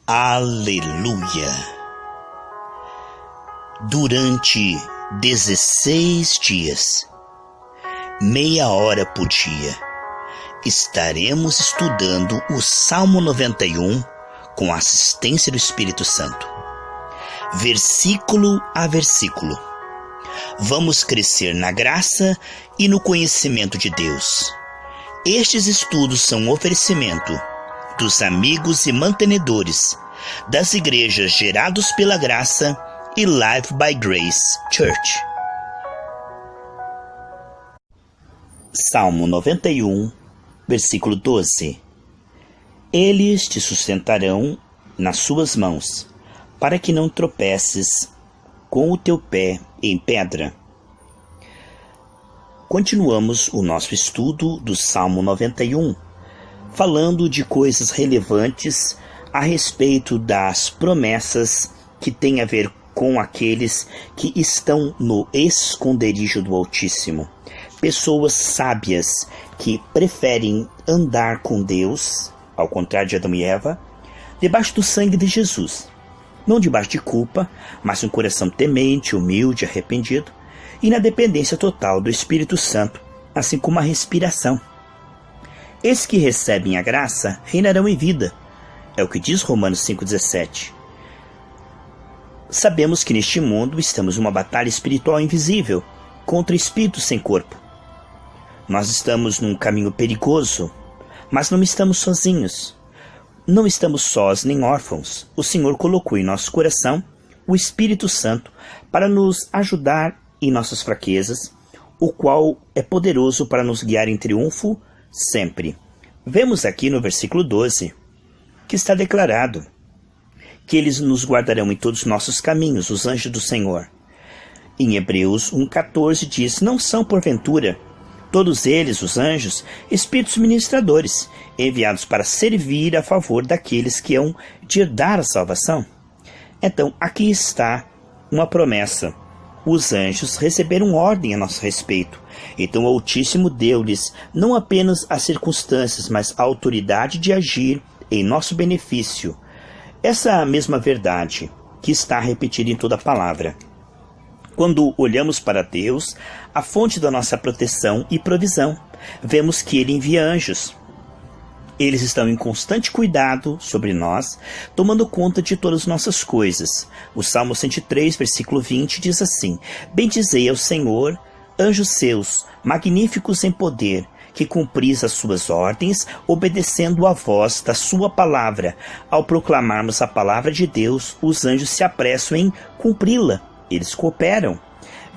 Aleluia! Durante 16 dias, meia hora por dia, estaremos estudando o Salmo 91 com a assistência do Espírito Santo, versículo a versículo. Vamos crescer na graça e no conhecimento de Deus. Estes estudos são um oferecimento dos amigos e mantenedores das igrejas Gerados pela Graça e Life by Grace Church. Salmo 91, versículo 12. Eles te sustentarão nas suas mãos, para que não tropeces com o teu pé em pedra. Continuamos o nosso estudo do Salmo 91, falando de coisas relevantes a respeito das promessas que têm a ver com aqueles que estão no esconderijo do Altíssimo. Pessoas sábias que preferem andar com Deus, ao contrário de Adão e Eva, debaixo do sangue de Jesus. Não debaixo de culpa, mas um coração temente, humilde, arrependido, e na dependência total do Espírito Santo, assim como a respiração. Esses que recebem a graça reinarão em vida, é o que diz Romanos 5,17. Sabemos que neste mundo estamos numa batalha espiritual invisível, contra espíritos sem corpo. Nós estamos num caminho perigoso, mas não estamos sozinhos. Não estamos sós nem órfãos. O Senhor colocou em nosso coração o Espírito Santo para nos ajudar em nossas fraquezas, o qual é poderoso para nos guiar em triunfo sempre. Vemos aqui no versículo 12 que está declarado que eles nos guardarão em todos os nossos caminhos, os anjos do Senhor. Em Hebreus 1,14 diz: não são porventura todos eles, os anjos, espíritos ministradores, enviados para servir a favor daqueles que hão de herdar a salvação? Então, aqui está uma promessa. Os anjos receberam ordem a nosso respeito. Então o Altíssimo deu-lhes não apenas as circunstâncias, mas a autoridade de agir em nosso benefício. Essa mesma verdade que está repetida em toda a palavra. Quando olhamos para Deus, a fonte da nossa proteção e provisão, vemos que Ele envia anjos. Eles estão em constante cuidado sobre nós, tomando conta de todas as nossas coisas. O Salmo 103, versículo 20 diz assim: bendizei ao Senhor, anjos seus, magníficos em poder, que cumpris as suas ordens, obedecendo à voz da sua palavra. Ao proclamarmos a palavra de Deus, os anjos se apressam em cumpri-la. Eles cooperam.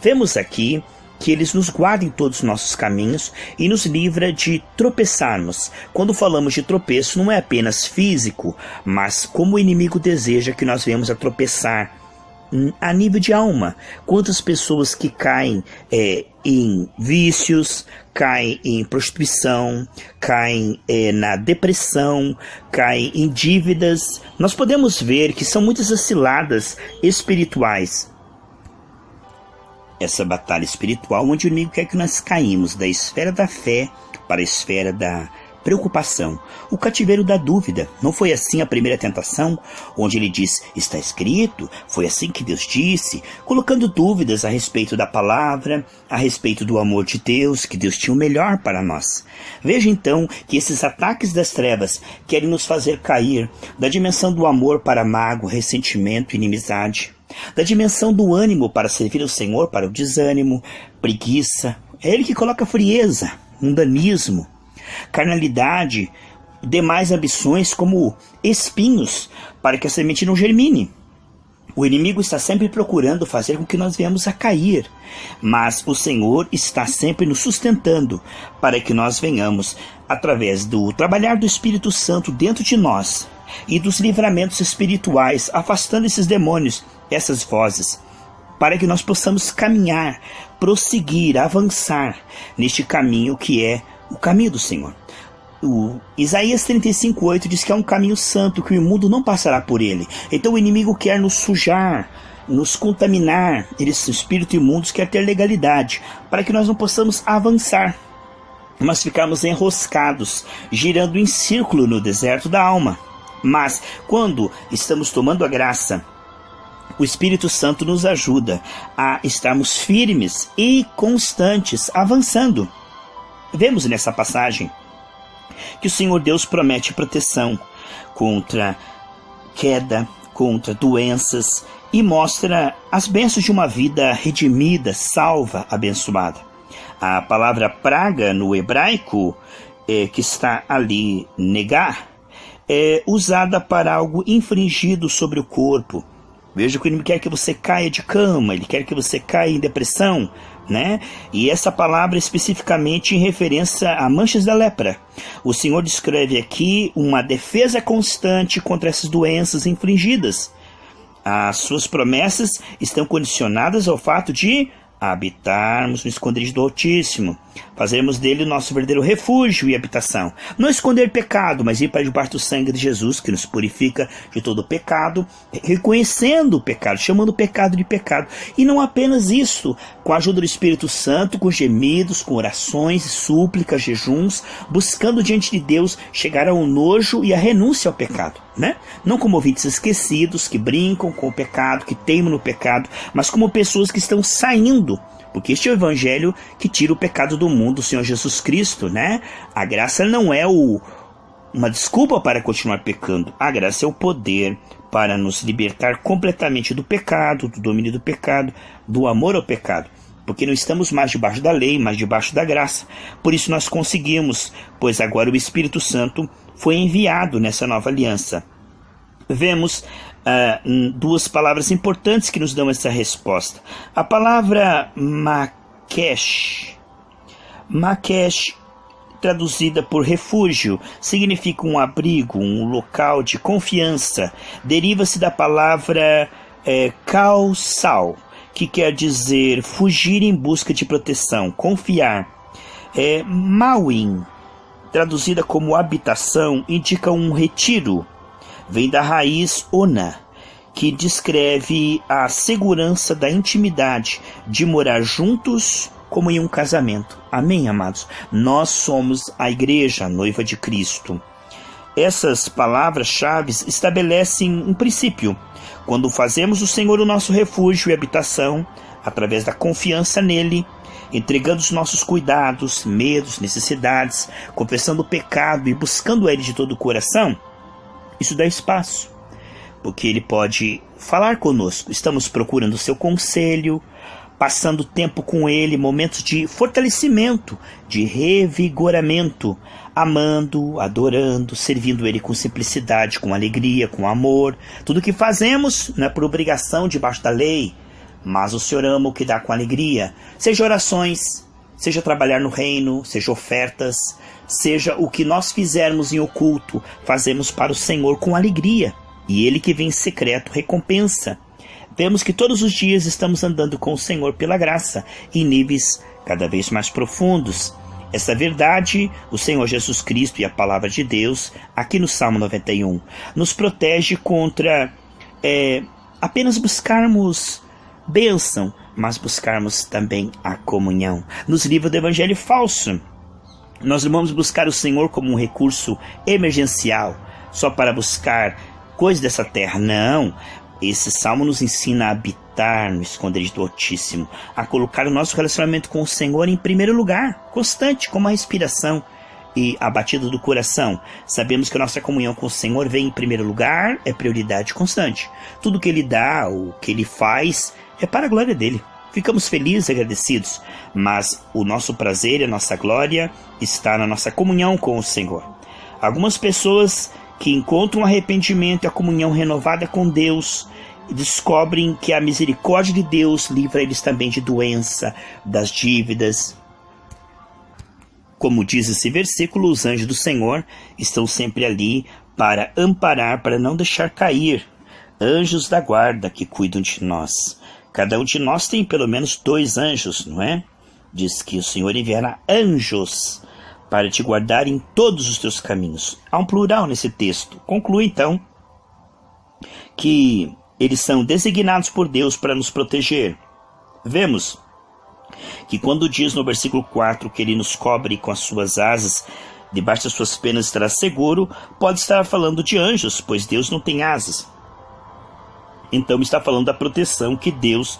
Vemos aqui que eles nos guardam em todos os nossos caminhos e nos livra de tropeçarmos. Quando falamos de tropeço, não é apenas físico, mas como o inimigo deseja que nós venhamos a tropeçar a nível de alma. Quantas pessoas que caem em vícios, caem em prostituição, caem na depressão, caem em dívidas. Nós podemos ver que são muitas as ciladas espirituais. Essa batalha espiritual onde o inimigo quer que nós caímos da esfera da fé para a esfera da preocupação, o cativeiro da dúvida. Não foi assim a primeira tentação, onde ele diz, está escrito, foi assim que Deus disse, colocando dúvidas a respeito da palavra, a respeito do amor de Deus, que Deus tinha o melhor para nós. Veja então que esses ataques das trevas querem nos fazer cair da dimensão do amor para mágoa, ressentimento e inimizade, da dimensão do ânimo para servir ao Senhor para o desânimo, preguiça. É Ele que coloca frieza, mundanismo, carnalidade, demais ambições como espinhos, para que a semente não germine. O inimigo está sempre procurando fazer com que nós venhamos a cair, mas o Senhor está sempre nos sustentando para que nós venhamos, através do trabalhar do Espírito Santo dentro de nós e dos livramentos espirituais, afastando esses demônios, essas vozes, para que nós possamos caminhar, prosseguir, avançar neste caminho que é o caminho do Senhor. O Isaías 35:8 diz que é um caminho santo, que o imundo não passará por ele. Então o inimigo quer nos sujar, nos contaminar. Eles, espíritos imundos, quer ter legalidade, para que nós não possamos avançar, mas ficarmos enroscados, girando em círculo no deserto da alma. Mas quando estamos tomando a graça, o Espírito Santo nos ajuda a estarmos firmes e constantes, avançando. Vemos nessa passagem que o Senhor Deus promete proteção contra queda, contra doenças, e mostra as bênçãos de uma vida redimida, salva, abençoada. A palavra praga no hebraico, que está ali, negar, é usada para algo infringido sobre o corpo. Veja que ele não quer que você caia de cama, ele quer que você caia em depressão, né? E essa palavra especificamente em referência a manchas da lepra. O Senhor descreve aqui uma defesa constante contra essas doenças infligidas. As suas promessas estão condicionadas ao fato de habitarmos no esconderijo do Altíssimo, fazermos dele o nosso verdadeiro refúgio e habitação. Não esconder pecado, mas ir para debaixo do sangue de Jesus, que nos purifica de todo o pecado, reconhecendo o pecado, chamando o pecado de pecado. E não apenas isso, com a ajuda do Espírito Santo, com gemidos, com orações, súplicas, jejuns, buscando diante de Deus chegar ao nojo e à renúncia ao pecado, né? Não como ouvintes esquecidos, que brincam com o pecado, que teimam no pecado, mas como pessoas que estão saindo, porque este é o evangelho que tira o pecado do mundo, o Senhor Jesus Cristo, né? A graça não é uma desculpa para continuar pecando. A graça é o poder para nos libertar completamente do pecado, do domínio do pecado, do amor ao pecado. Porque não estamos mais debaixo da lei, mas debaixo da graça. Por isso nós conseguimos, pois agora o Espírito Santo foi enviado nessa nova aliança. Vemos duas palavras importantes que nos dão essa resposta. A palavra Makesh, traduzida por refúgio, significa um abrigo, um local de confiança. Deriva-se da palavra Kausal, que quer dizer fugir em busca de proteção, confiar. Mawin, traduzida como habitação, indica um retiro. Vem da raiz ona, que descreve a segurança da intimidade, de morar juntos como em um casamento. Amém, amados? Nós somos a igreja, a noiva de Cristo. Essas palavras-chave estabelecem um princípio. Quando fazemos do Senhor o nosso refúgio e habitação, através da confiança nele, entregando os nossos cuidados, medos, necessidades, confessando o pecado e buscando ele de todo o coração, isso dá espaço, porque ele pode falar conosco. Estamos procurando o seu conselho, passando tempo com ele, momentos de fortalecimento, de revigoramento, amando, adorando, servindo ele com simplicidade, com alegria, com amor. Tudo que fazemos não é por obrigação debaixo da lei, mas o Senhor ama o que dá com alegria. Seja orações, seja trabalhar no reino, seja ofertas, seja o que nós fizermos em oculto, fazemos para o Senhor com alegria. E ele que vem em secreto recompensa. Vemos que todos os dias estamos andando com o Senhor pela graça, em níveis cada vez mais profundos. Essa verdade, o Senhor Jesus Cristo e a Palavra de Deus, aqui no Salmo 91, nos protege contra apenas buscarmos bênção, mas buscarmos também a comunhão. Nos livra do evangelho falso. Nós não vamos buscar o Senhor como um recurso emergencial, só para buscar coisas dessa terra. Não. Esse salmo nos ensina a habitar no esconderijo do Altíssimo, a colocar o nosso relacionamento com o Senhor em primeiro lugar, constante, como a respiração e a batida do coração. Sabemos que a nossa comunhão com o Senhor vem em primeiro lugar, é prioridade constante. Tudo que Ele dá, o que Ele faz, é para a glória dEle. Ficamos felizes e agradecidos, mas o nosso prazer e a nossa glória está na nossa comunhão com o Senhor. Algumas pessoas que encontram arrependimento e a comunhão renovada com Deus descobrem que a misericórdia de Deus livra eles também de doença, das dívidas. Como diz esse versículo, os anjos do Senhor estão sempre ali para amparar, para não deixar cair. Anjos da guarda que cuidam de nós. Cada um de nós tem pelo menos 2 anjos, não é? Diz que o Senhor enviará anjos para te guardar em todos os teus caminhos. Há um plural nesse texto. Conclui então que eles são designados por Deus para nos proteger. Vemos que quando diz no versículo 4 que ele nos cobre com as suas asas, Debaixo das suas penas estará seguro, pode estar falando de anjos, pois Deus não tem asas. Então está falando da proteção que Deus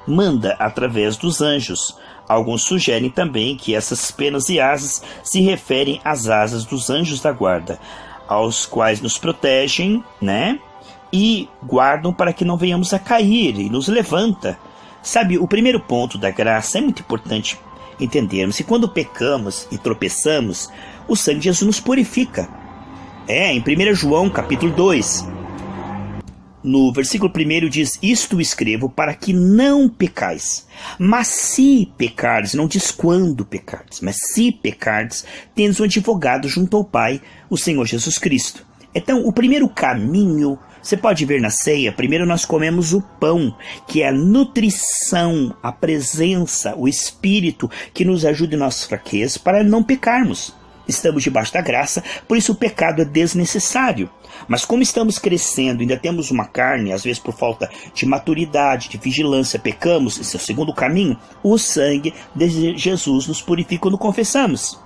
manda através dos anjos. Alguns sugerem também que essas penas e asas se referem às asas dos anjos da guarda, aos quais nos protegem, né? E guardam para que não venhamos a cair, e nos levanta. Sabe, o primeiro ponto da graça é muito importante entendermos que quando pecamos e tropeçamos, o sangue de Jesus nos purifica. Em 1 João capítulo 2, no versículo 1 diz: isto escrevo para que não pecais. Mas se pecardes, não diz quando pecardes, mas se pecardes, tendes um advogado junto ao Pai, o Senhor Jesus Cristo. Então, o primeiro caminho, você pode ver na ceia, primeiro nós comemos o pão, que é a nutrição, a presença, o Espírito que nos ajuda em nossas fraquezas para não pecarmos. Estamos debaixo da graça, por isso o pecado é desnecessário. Mas como estamos crescendo, ainda temos uma carne, às vezes por falta de maturidade, de vigilância, pecamos, esse é o segundo caminho, o sangue de Jesus nos purifica quando confessamos.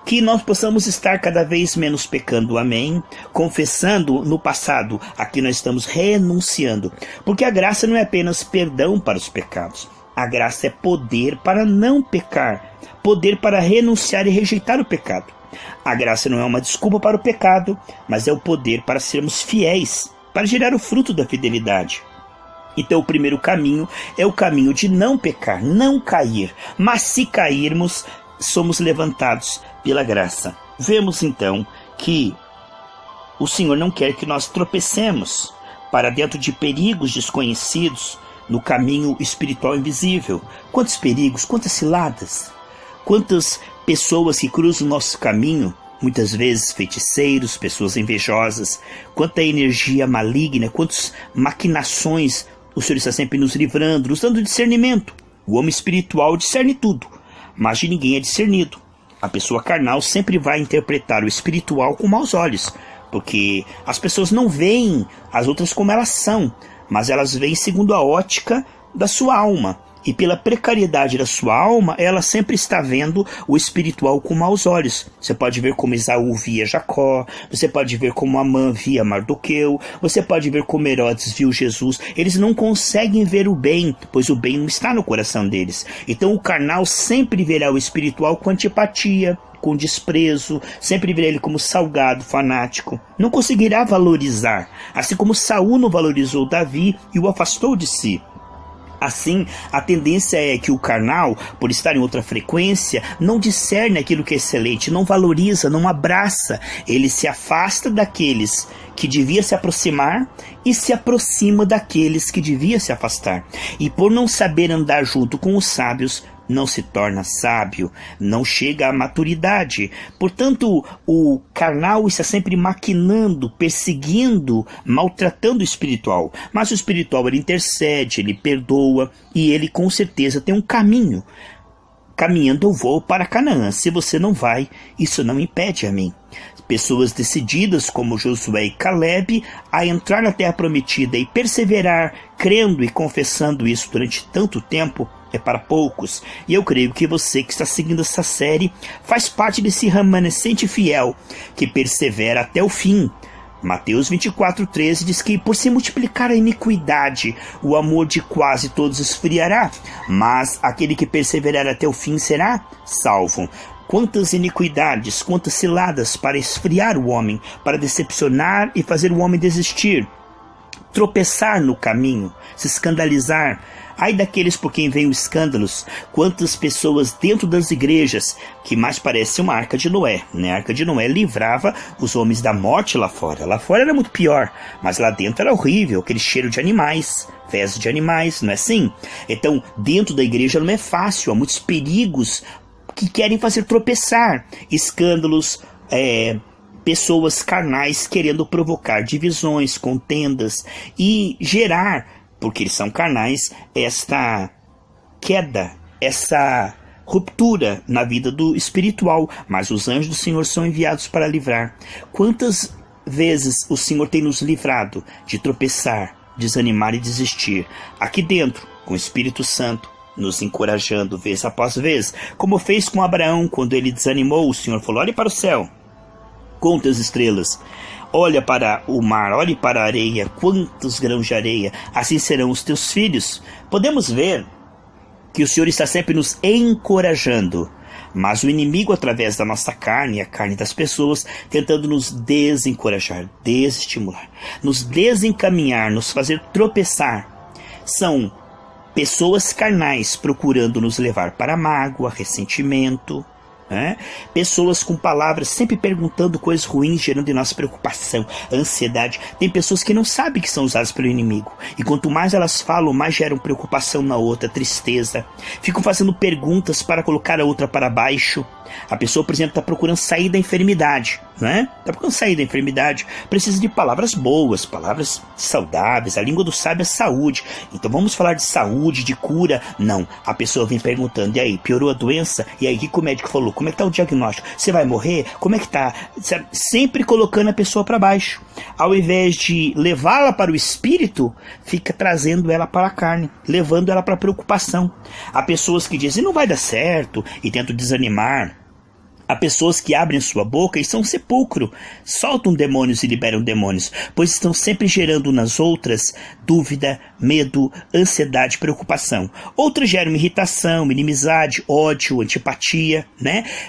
Que nós possamos estar cada vez menos pecando, amém? Confessando no passado, aqui nós estamos renunciando. Porque a graça não é apenas perdão para os pecados. A graça é poder para não pecar, poder para renunciar e rejeitar o pecado. A graça não é uma desculpa para o pecado, mas é o poder para sermos fiéis, para gerar o fruto da fidelidade. Então o primeiro caminho é o caminho de não pecar, não cair. Mas se cairmos, somos levantados pela graça. Vemos então que o Senhor não quer que nós tropecemos para dentro de perigos desconhecidos no caminho espiritual invisível. Quantos perigos, quantas ciladas, quantas pessoas que cruzam o nosso caminho, muitas vezes feiticeiros, pessoas invejosas, quanta energia maligna, quantas maquinações o Senhor está sempre nos livrando, nos dando discernimento. O homem espiritual discerne tudo, mas de ninguém é discernido. A pessoa carnal sempre vai interpretar o espiritual com maus olhos, porque as pessoas não veem as outras como elas são, mas elas veem segundo a ótica da sua alma. E pela precariedade da sua alma, ela sempre está vendo o espiritual com maus olhos. Você pode ver como Esaú via Jacó, você pode ver como Amã via Mardoqueu, você pode ver como Herodes viu Jesus. Eles não conseguem ver o bem, pois o bem não está no coração deles. Então o carnal sempre verá o espiritual com antipatia, com desprezo, sempre verá ele como salgado, fanático. Não conseguirá valorizar, assim como Saul não valorizou Davi e o afastou de si. Assim, a tendência é que o carnal, por estar em outra frequência, não discerne aquilo que é excelente, não valoriza, não abraça. Ele se afasta daqueles que devia se aproximar e se aproxima daqueles que devia se afastar. E por não saber andar junto com os sábios, não se torna sábio, não chega à maturidade. Portanto, o carnal está sempre maquinando, perseguindo, maltratando o espiritual. Mas o espiritual, ele intercede, ele perdoa e ele com certeza tem um caminho. Caminhando eu vou para Canaã. Se você não vai, isso não impede a mim. Pessoas decididas como Josué e Caleb a entrar na terra prometida e perseverar, crendo e confessando isso durante tanto tempo, é para poucos. E eu creio que você que está seguindo essa série faz parte desse remanescente fiel que persevera até o fim. Mateus 24:13 diz que por se multiplicar a iniquidade, o amor de quase todos esfriará, mas aquele que perseverar até o fim será salvo. Quantas iniquidades, quantas ciladas para esfriar o homem, para decepcionar e fazer o homem desistir, tropeçar no caminho, se escandalizar. Ai daqueles por quem vêm os escândalos. Quantas pessoas dentro das igrejas, que mais parece uma arca de Noé, né? A arca de Noé livrava os homens da morte lá fora. Lá fora era muito pior, mas lá dentro era horrível, aquele cheiro de animais, fezes de animais, não é assim? Então, dentro da igreja não é fácil, há muitos perigos que querem fazer tropeçar. Escândalos, pessoas carnais querendo provocar divisões, contendas e gerar, porque eles são carnais, esta queda, essa ruptura na vida do espiritual. Mas os anjos do Senhor são enviados para livrar. Quantas vezes o Senhor tem nos livrado de tropeçar, desanimar e desistir? Aqui dentro, com o Espírito Santo, nos encorajando vez após vez, como fez com Abraão quando ele desanimou. O Senhor falou: olhe para o céu, Conta as estrelas. Olha para o mar, olhe para a areia, quantos grãos de areia, assim serão os teus filhos. Podemos ver que o Senhor está sempre nos encorajando, mas o inimigo, através da nossa carne, a carne das pessoas, tentando nos desencorajar, desestimular, nos desencaminhar, nos fazer tropeçar. São pessoas carnais procurando nos levar para mágoa, ressentimento, pessoas com palavras sempre perguntando coisas ruins, gerando em nossa preocupação, ansiedade. Tem pessoas que não sabem que são usadas pelo inimigo, e quanto mais elas falam, mais geram preocupação na outra, tristeza. Ficam fazendo perguntas para colocar a outra para baixo. A pessoa, por exemplo, está procurando sair da enfermidade, está procurando sair da enfermidade, precisa de palavras boas, palavras saudáveis. A língua do sábio é saúde. Então vamos falar de saúde, de cura. Não, a pessoa vem perguntando: e aí, piorou a doença? E aí, o que o médico falou? Como é que está o diagnóstico? Você vai morrer? Como é que está? Sempre colocando a pessoa para baixo. Ao invés de levá-la para o espírito, fica trazendo ela para a carne, levando ela para a preocupação. Há pessoas que dizem: não vai dar certo, e tentam desanimar. Há pessoas que abrem sua boca e são um sepulcro, soltam demônios e liberam demônios, pois estão sempre gerando nas outras dúvida, medo, ansiedade, preocupação. Outras geram irritação, inimizade, ódio, antipatia,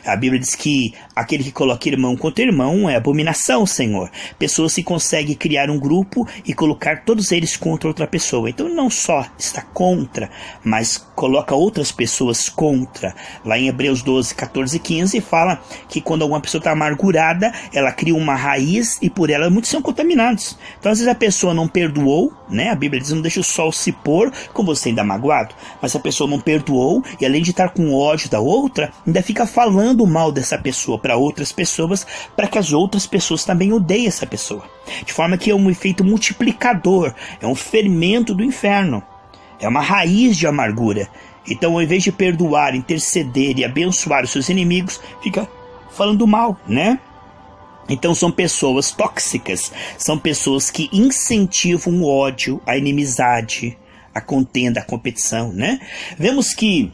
A Bíblia diz que aquele que coloca irmão contra irmão é abominação, Senhor. Pessoas que conseguem criar um grupo e colocar todos eles contra outra pessoa. Então não só está contra, mas coloca outras pessoas contra. Lá em Hebreus 12, 14 e 15 fala que quando alguma pessoa está amargurada, ela cria uma raiz e por ela muitos são contaminados. Então às vezes a pessoa não perdoou, A Bíblia diz: não deixa o sol se pôr com você ainda magoado. Mas a pessoa não perdoou e, além de estar com ódio da outra, ainda fica falando mal dessa pessoa para outras pessoas, para que as outras pessoas também odeiem essa pessoa. De forma que é um efeito multiplicador, é um fermento do inferno, é uma raiz de amargura. Então, ao invés de perdoar, interceder e abençoar os seus inimigos, fica falando mal, Então são pessoas tóxicas, são pessoas que incentivam o ódio, a inimizade, a contenda, a competição, Vemos que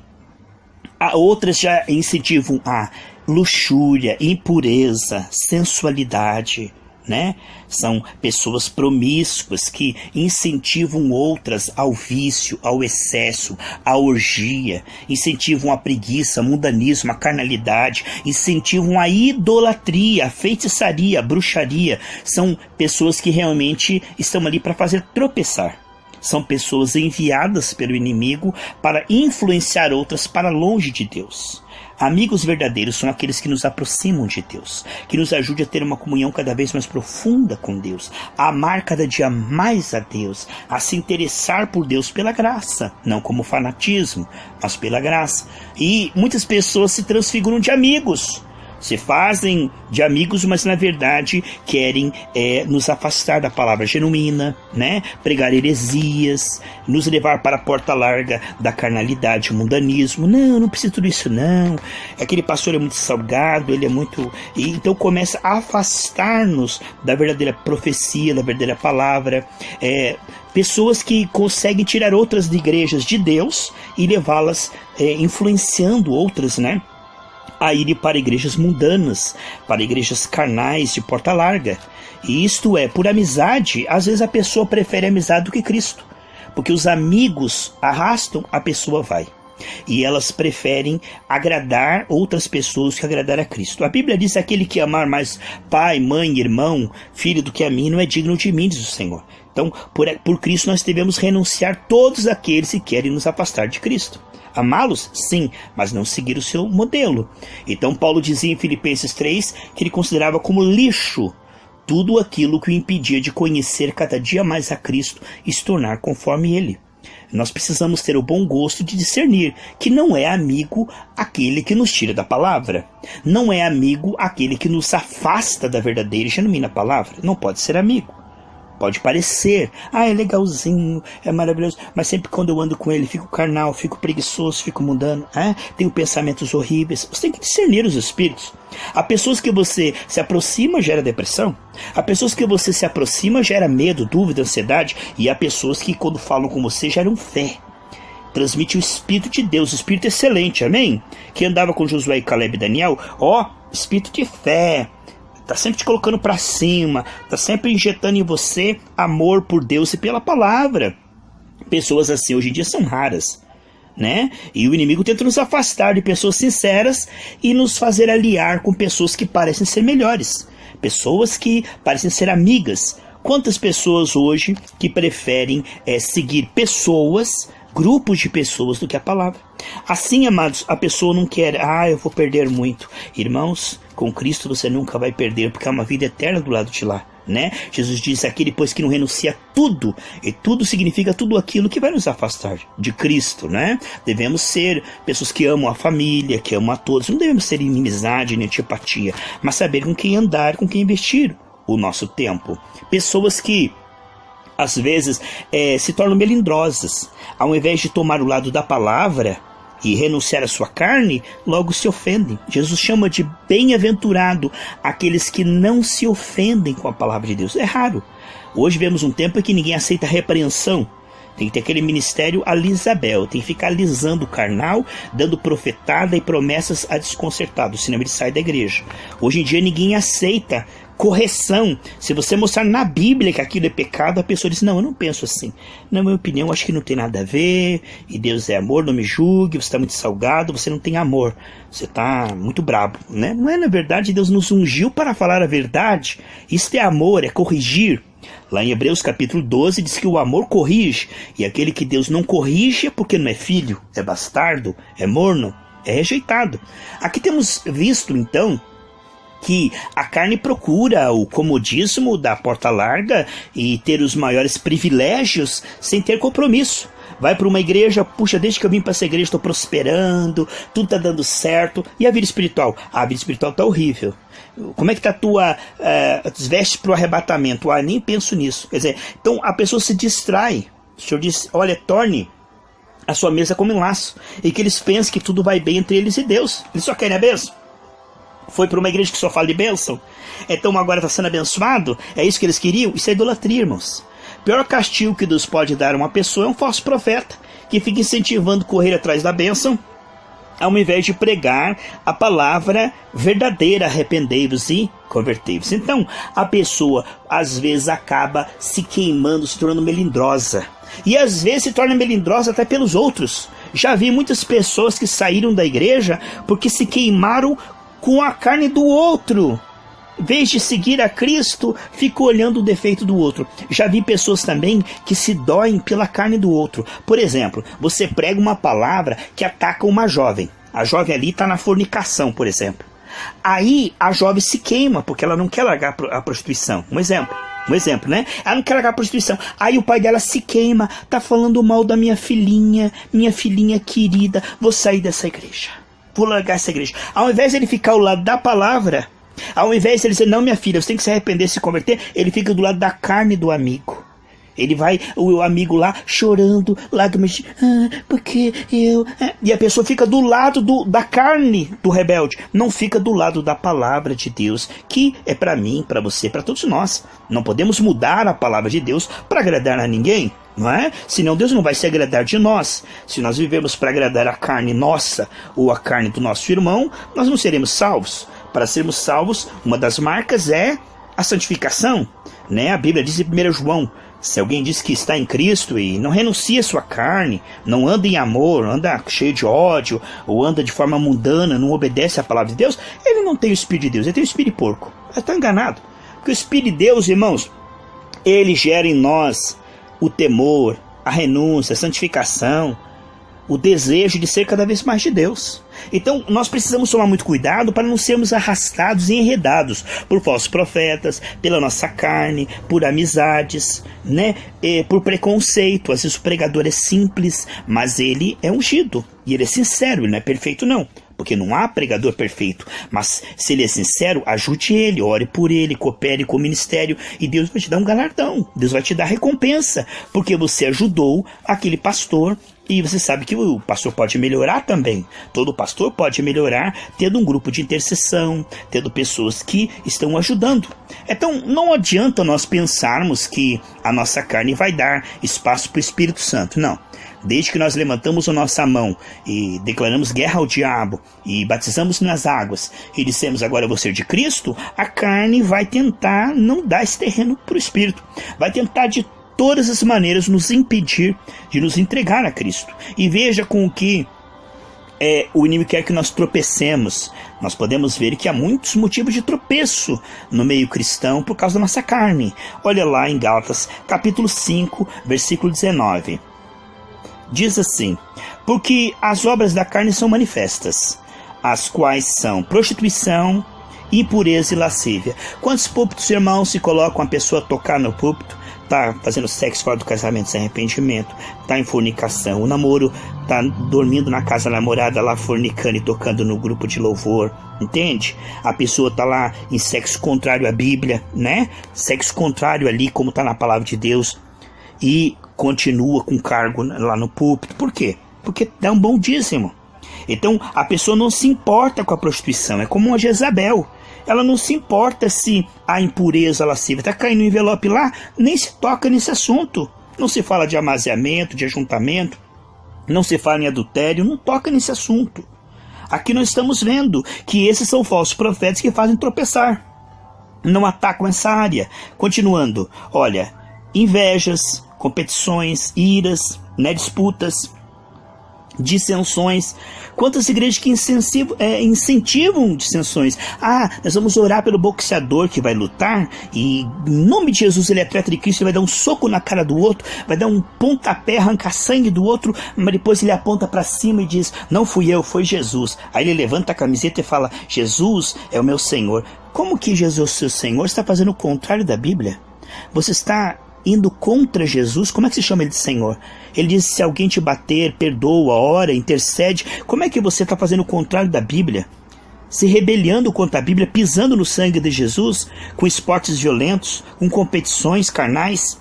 outras já incentivam a luxúria, impureza, sensualidade, São pessoas promíscuas que incentivam outras ao vício, ao excesso, à orgia, incentivam a preguiça, mundanismo, a carnalidade, incentivam a idolatria, a feitiçaria, a bruxaria. São pessoas que realmente estão ali para fazer tropeçar. São pessoas enviadas pelo inimigo para influenciar outras para longe de Deus. Amigos verdadeiros são aqueles que nos aproximam de Deus, que nos ajudam a ter uma comunhão cada vez mais profunda com Deus, a amar cada dia mais a Deus, a se interessar por Deus pela graça, não como fanatismo, mas pela graça. E muitas pessoas se transfiguram de amigos, se fazem de amigos, mas na verdade querem nos afastar da palavra genuína, pregar heresias, nos levar para a porta larga da carnalidade, o mundanismo. Não preciso de tudo isso não, aquele pastor é muito salgado, ele é muito... E então começa a afastar-nos da verdadeira profecia, da verdadeira palavra. Pessoas que conseguem tirar outras de igrejas de Deus e levá-las, influenciando outras, a ir para igrejas mundanas, para igrejas carnais de porta larga. E isto é, por amizade, às vezes a pessoa prefere a amizade do que Cristo, porque os amigos arrastam, a pessoa vai. E elas preferem agradar outras pessoas que agradar a Cristo. A Bíblia diz: aquele que amar mais pai, mãe, irmão, filho do que a mim, não é digno de mim, diz o Senhor. Então, por Cristo nós devemos renunciar todos aqueles que querem nos afastar de Cristo. Amá-los? Sim, mas não seguir o seu modelo. Então Paulo dizia em Filipenses 3 que ele considerava como lixo tudo aquilo que o impedia de conhecer cada dia mais a Cristo e se tornar conforme Ele. Nós precisamos ter o bom gosto de discernir que não é amigo aquele que nos tira da palavra. Não é amigo aquele que nos afasta da verdadeira e genuína palavra. Não pode ser amigo. Pode parecer, é legalzinho, é maravilhoso, mas sempre quando eu ando com ele, fico carnal, fico preguiçoso, fico mundano, tenho pensamentos horríveis. Você tem que discernir os espíritos. Há pessoas que você se aproxima, gera depressão. Há pessoas que você se aproxima, gera medo, dúvida, ansiedade. E há pessoas que quando falam com você, geram fé. Transmite o Espírito de Deus, o Espírito excelente, amém? Que andava com Josué e Caleb e Daniel, espírito de fé, tá sempre te colocando para cima, tá sempre injetando em você amor por Deus e pela palavra. Pessoas assim hoje em dia são raras, né? E o inimigo tenta nos afastar de pessoas sinceras e nos fazer aliar com pessoas que parecem ser melhores, pessoas que parecem ser amigas. Quantas pessoas hoje que preferem seguir pessoas, grupos de pessoas, do que a palavra? Assim, amados, a pessoa não quer, eu vou perder muito. Irmãos, com Cristo você nunca vai perder, porque há uma vida eterna do lado de lá, né? Jesus diz aqui, depois que não renuncia a tudo, e tudo significa tudo aquilo que vai nos afastar de Cristo, né? Devemos ser pessoas que amam a família, que amam a todos, não devemos ter inimizade nem antipatia, mas saber com quem andar, com quem investir o nosso tempo. Pessoas que às vezes se tornam melindrosas, ao invés de tomar o lado da palavra e renunciar à sua carne, logo se ofendem. Jesus chama de bem-aventurado aqueles que não se ofendem com a palavra de Deus. É raro. Hoje vemos um tempo em que ninguém aceita repreensão. Tem que ter aquele ministério Alisabel, tem que ficar alisando o carnal, dando profetada e promessas a desconcertado, senão ele sai da igreja. Hoje em dia ninguém aceita correção. Se você mostrar na Bíblia que aquilo é pecado, a pessoa diz, não, eu não penso assim. Na minha opinião, acho que não tem nada a ver, e Deus é amor, não me julgue, você está muito salgado, você não tem amor, você está muito brabo, né? Não é, na verdade, Deus nos ungiu para falar a verdade. Isso é amor, é corrigir. Lá em Hebreus capítulo 12 diz que o amor corrige, e aquele que Deus não corrige é porque não é filho, é bastardo, é morno, é rejeitado. Aqui temos visto então que a carne procura o comodismo da porta larga e ter os maiores privilégios sem ter compromisso. Vai para uma igreja, puxa, desde que eu vim para essa igreja estou prosperando, tudo está dando certo. E a vida espiritual? A vida espiritual está horrível. Como é que está a tua veste para o arrebatamento? Nem penso nisso. Quer dizer, então a pessoa se distrai. O Senhor diz, olha, torne a sua mesa como um laço. E que eles pensem que tudo vai bem entre eles e Deus. Eles só querem a bênção. Foi para uma igreja que só fala de bênção, então agora está sendo abençoado? É isso que eles queriam? Isso é idolatria, irmãos. O pior castigo que Deus pode dar a uma pessoa é um falso profeta, que fica incentivando a correr atrás da bênção, ao invés de pregar a palavra verdadeira, arrependei-vos e convertei-vos. Então, a pessoa às vezes acaba se queimando, se tornando melindrosa. E às vezes se torna melindrosa até pelos outros. Já vi muitas pessoas que saíram da igreja porque se queimaram com a carne do outro. Em vez de seguir a Cristo, fica olhando o defeito do outro. Já vi pessoas também que se doem pela carne do outro. Por exemplo, você prega uma palavra que ataca uma jovem. A jovem ali está na fornicação, por exemplo. Aí a jovem se queima porque ela não quer largar a prostituição. Um exemplo, né? Ela não quer largar a prostituição. Aí o pai dela se queima, tá falando mal da minha filhinha querida, vou sair dessa igreja. Vou largar essa igreja. Ao invés de ele ficar ao lado da palavra, ao invés de ele dizer, não, minha filha, você tem que se arrepender, se converter, ele fica do lado da carne do amigo. Ele vai, o amigo lá, chorando, lágrimas de, porque eu... E a pessoa fica do lado da carne do rebelde. Não fica do lado da palavra de Deus, que é para mim, para você, para todos nós. Não podemos mudar a palavra de Deus para agradar a ninguém, não é? Senão Deus não vai se agradar de nós. Se nós vivemos para agradar a carne nossa ou a carne do nosso irmão, nós não seremos salvos. Para sermos salvos, uma das marcas é a santificação, né? A Bíblia diz em 1 João, se alguém diz que está em Cristo e não renuncia a sua carne, não anda em amor, anda cheio de ódio, ou anda de forma mundana, não obedece à palavra de Deus, ele não tem o Espírito de Deus, ele tem o Espírito de porco. Ele está enganado. Porque o Espírito de Deus, irmãos, ele gera em nós o temor, a renúncia, a santificação, o desejo de ser cada vez mais de Deus. Então nós precisamos tomar muito cuidado para não sermos arrastados e enredados por falsos profetas, pela nossa carne, por amizades, né? Por preconceito. Às vezes o pregador é simples, mas ele é ungido e ele é sincero, ele não é perfeito não, porque não há pregador perfeito, mas se ele é sincero, ajude ele, ore por ele, coopere com o ministério e Deus vai te dar um galardão, Deus vai te dar recompensa, porque você ajudou aquele pastor. E você sabe que o pastor pode melhorar também. Todo pastor pode melhorar tendo um grupo de intercessão, tendo pessoas que estão ajudando. Então não adianta nós pensarmos que a nossa carne vai dar espaço para o Espírito Santo. Não. Desde que nós levantamos a nossa mão e declaramos guerra ao diabo e batizamos nas águas e dissemos agora eu vou ser de Cristo, a carne vai tentar não dar esse terreno para o Espírito. Vai tentar de todas as maneiras nos impedir de nos entregar a Cristo. E veja com o que o inimigo quer que nós tropecemos. Nós podemos ver que há muitos motivos de tropeço no meio cristão por causa da nossa carne. Olha lá em Gálatas capítulo 5, versículo 19. Diz assim: porque as obras da carne são manifestas, as quais são prostituição, impureza e lascívia. Quantos púlpitos, irmãos, se colocam a pessoa a tocar no púlpito, tá fazendo sexo fora do casamento sem arrependimento, tá em fornicação, o namoro, tá dormindo na casa da namorada lá fornicando e tocando no grupo de louvor, entende? A pessoa tá lá em sexo contrário à Bíblia, né? Sexo contrário ali como tá na palavra de Deus, e continua com cargo lá no púlpito. Por quê? Porque dá um bom dízimo. Então a pessoa não se importa com a prostituição, é como uma Jezabel. Ela não se importa se há impureza lascívia. Está caindo um envelope lá, nem se toca nesse assunto. Não se fala de amaziamento, de ajuntamento. Não se fala em adultério, não toca nesse assunto. Aqui nós estamos vendo que esses são falsos profetas que fazem tropeçar. Não atacam essa área. Continuando, olha, invejas, competições, iras, disputas, dissensões. Quantas igrejas que incentivam dissensões? Nós vamos orar pelo boxeador que vai lutar e em nome de Jesus ele é atleta de Cristo, ele vai dar um soco na cara do outro, vai dar um pontapé, arrancar sangue do outro, mas depois ele aponta para cima e diz: não fui eu, foi Jesus. Aí ele levanta a camiseta e fala: Jesus é o meu Senhor. Como que Jesus é o seu Senhor? Você está fazendo o contrário da Bíblia? Você está indo contra Jesus. Como é que se chama ele de Senhor? Ele diz: se alguém te bater, perdoa, ora, intercede. Como é que você está fazendo o contrário da Bíblia? Se rebeliando contra a Bíblia, pisando no sangue de Jesus, com esportes violentos, com competições carnais,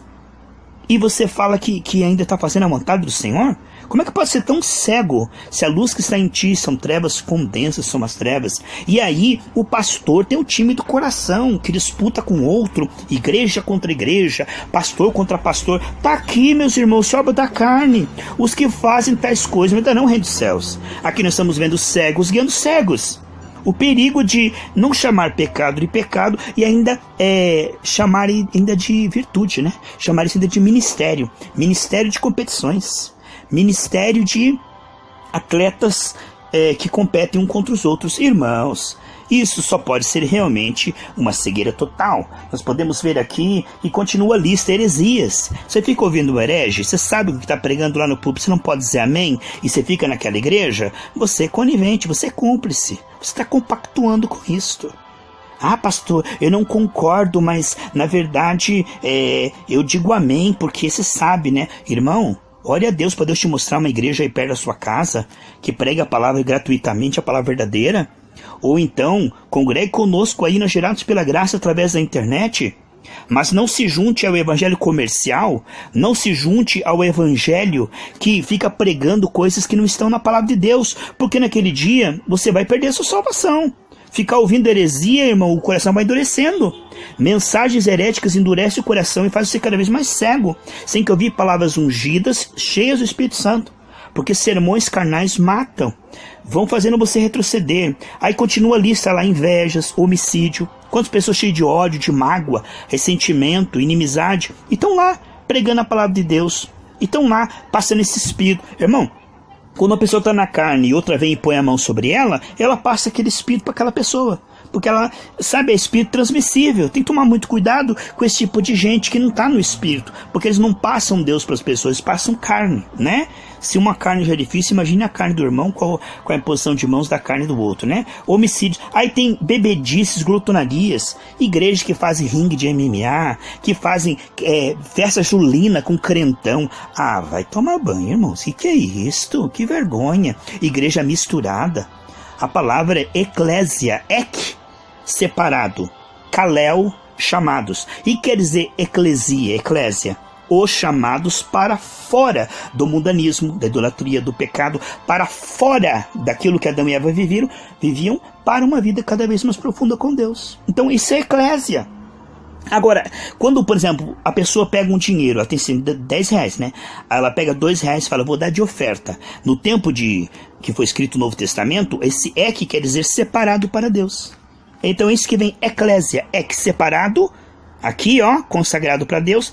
e você fala que ainda está fazendo a vontade do Senhor? Como é que pode ser tão cego se a luz que está em ti são trevas, quão densas são as trevas? E aí o pastor tem o time do coração que disputa com outro, igreja contra igreja, pastor contra pastor. Está aqui, meus irmãos, obra da carne. Os que fazem tais coisas não entrarão no reino dos céus. Aqui nós estamos vendo cegos guiando cegos. O perigo de não chamar pecado de pecado e ainda chamar ainda de virtude, né? Chamar isso ainda de ministério. Ministério de competições. Ministério de atletas que competem um contra os outros. Irmãos, isso só pode ser realmente uma cegueira total. Nós podemos ver aqui e continua a lista: heresias. Você fica ouvindo o herege, você sabe o que está pregando lá no púlpito, você não pode dizer amém, e você fica naquela igreja, você é conivente, você é cúmplice, você está compactuando com isto. Pastor, eu não concordo, mas na verdade eu digo amém, porque você sabe, né? Irmão, ore a Deus para Deus te mostrar uma igreja aí perto da sua casa, que prega a palavra gratuitamente, a palavra verdadeira. Ou então, congregue conosco aí na Gerados pela Graça através da internet. Mas não se junte ao evangelho comercial, não se junte ao evangelho que fica pregando coisas que não estão na palavra de Deus, porque naquele dia você vai perder a sua salvação. Ficar ouvindo heresia, irmão, o coração vai endurecendo. Mensagens heréticas endurecem o coração e fazem você cada vez mais cego, sem que ouvir palavras ungidas, cheias do Espírito Santo. Porque sermões carnais matam, vão fazendo você retroceder. Aí continua a lista lá: invejas, homicídio. Quantas pessoas cheias de ódio, de mágoa, ressentimento, inimizade, e estão lá pregando a palavra de Deus, e estão lá passando esse espírito. Irmão, quando uma pessoa está na carne e outra vem e põe a mão sobre ela, ela passa aquele espírito para aquela pessoa. Porque ela, sabe, é espírito transmissível. Tem que tomar muito cuidado com esse tipo de gente que não está no espírito. Porque eles não passam Deus para as pessoas, eles passam carne, né? Se uma carne já é difícil, imagine a carne do irmão, qual é a posição de mãos da carne do outro, né? Homicídios. Aí tem bebedices, glutonarias, igrejas que fazem ringue de MMA, que fazem festa julina com crentão. Vai tomar banho, irmãos. Que é isto? Que vergonha. Igreja misturada. A palavra é eclésia, separado, kalel, chamados, e quer dizer eclesia, eclésia, os chamados para fora do mundanismo, da idolatria, do pecado, para fora daquilo que Adão e Eva viviam para uma vida cada vez mais profunda com Deus. Então isso é eclésia. Agora, quando, por exemplo, a pessoa pega um dinheiro, ela tem R$10, né? Ela pega R$2 e fala, vou dar de oferta. No tempo que foi escrito o Novo Testamento, esse que quer dizer separado para Deus. Então isso que vem eclésia, separado, aqui ó, consagrado para Deus,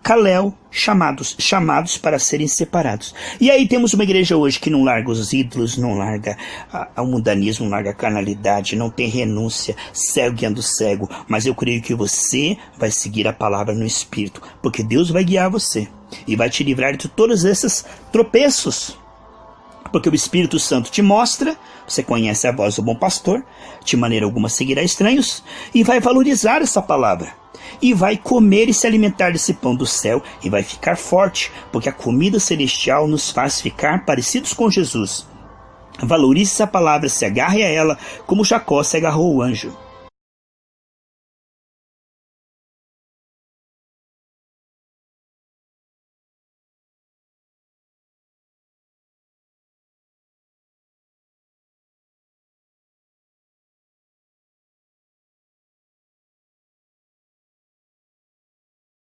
Kalel, chamados para serem separados. E aí temos uma igreja hoje que não larga os ídolos, não larga o mundanismo, não larga a carnalidade, não tem renúncia, cego guiando cego. Mas eu creio que você vai seguir a palavra no Espírito, porque Deus vai guiar você e vai te livrar de todos esses tropeços. Porque o Espírito Santo te mostra, você conhece a voz do bom pastor, de maneira alguma seguirá estranhos, e vai valorizar essa palavra. E vai comer e se alimentar desse pão do céu, e vai ficar forte, porque a comida celestial nos faz ficar parecidos com Jesus. Valorize essa palavra, se agarre a ela, como Jacó se agarrou ao anjo.